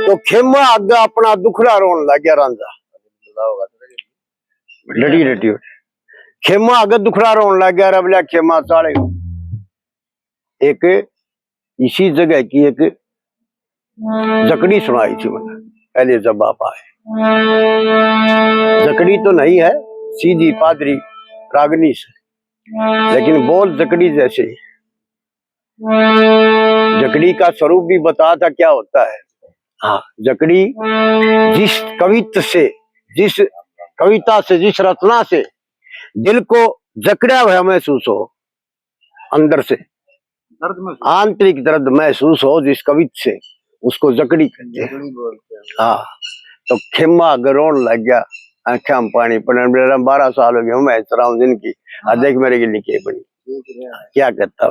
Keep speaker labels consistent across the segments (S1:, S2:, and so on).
S1: तो खेमा आगे अपना दुखड़ा रोन लग गया रांझा डटी डटी खेमा आगे दुखड़ा रोन लग गया रबला खेमा साले एक इसी जगह की एक जकड़ी सुनाई थी मैंने पहले जब आप आए। जकड़ी तो नहीं है सीधी पादरी रागनी से, लेकिन बोल जकड़ी जैसे ही। जकड़ी का स्वरूप भी बताया था क्या होता है। हाँ, जकड़ी जिस कविता से जिस रचना से दिल को जकड़ा हुआ महसूस हो, अंदर से आंतरिक दर्द महसूस हो जिस कविता से, उसको जकड़ी कहते हैं। हाँ, तो खेमा गरोन लग गया, आंखा में पानी पड़ने। 12 साल हो गए मैं इस तरह दिन की, देख मेरे की लिखी बनी क्या कहता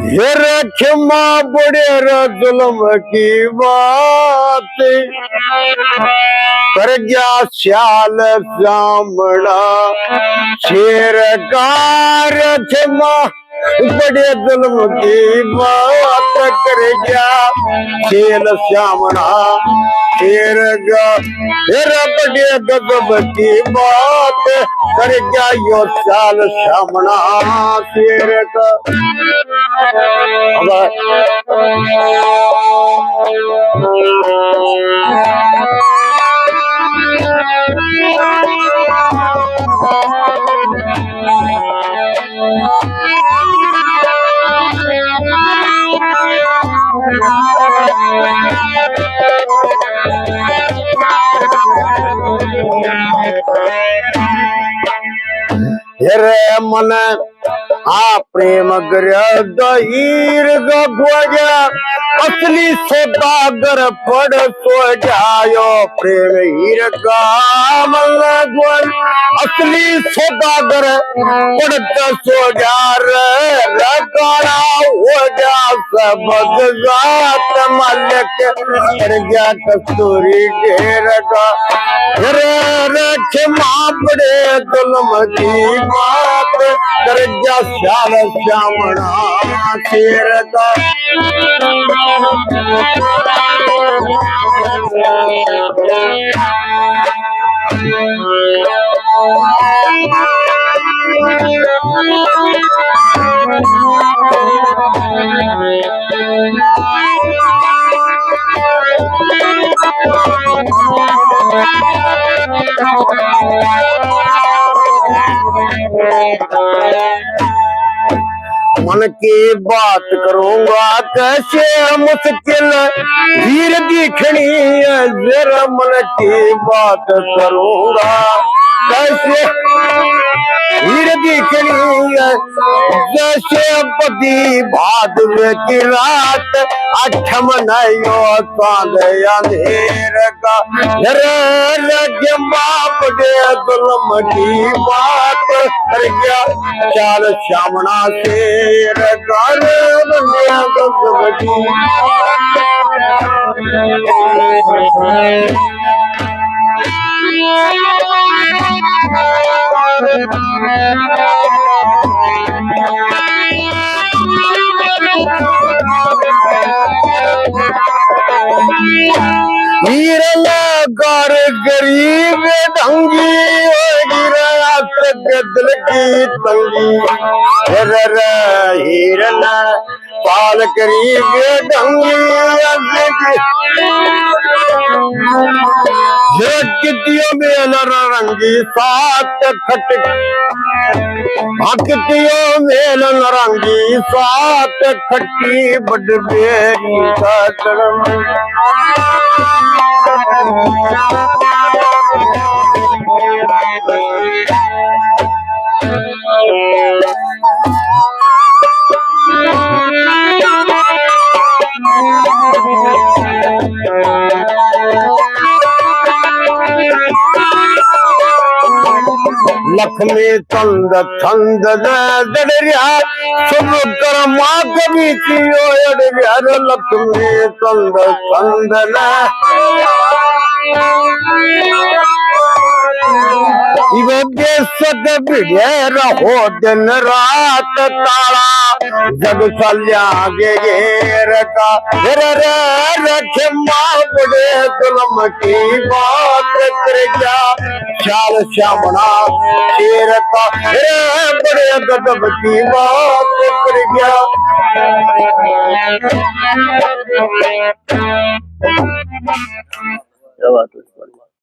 S1: ये खेमा बड़े जुल्म की बात कर गया श्याल सामना शेर कार खेमा बड़े जुल्म की बात कर गया शेर सामना शेर बड़े गजब की बात कर गया यो श्याल सामना शेर का। हेरे मन आ प्रेम हीर गोजा असली सौदागर पड़ तो जायो प्रेम हीर का मन गोल असली सौदागर पड़ तो जा रकाना हो जा सब जात मालिक कर गया कस्तूरी ढेर का। खेमा बड़े जुल्म की बात कर गया श्याल श्यामणा शेर का। मन की बात करूंगा कैसे मुश्किल हीर दिखनी है जरा मन की बात करूंगा कैसे हीर दिखनी है जैसे बदी भादवे की रात अठम नयो चांद अंधेर का। बड़े जुल्म की बात कर गया चाल श्यामणा शेर कर गर गरीब ढंगी दिल की तंगी हीरन पाल गरीब ढंगी कितियों में रंगी सात खट कितियों में रंगी सात खट्टी बड़ बेरी का लक्ष्मी चंद छंद दरिया सुन कर माँ कभी लक्ष्मी चंद छंद इवे बेसत भिड़े रहो दिन रात ताला जग सल्यागे घेर का रे रखे माँ बड़े जुल्म की बात कर गया चाल श्यामना शेर का रे बड़े गदब की बात कर गया क्या बात है।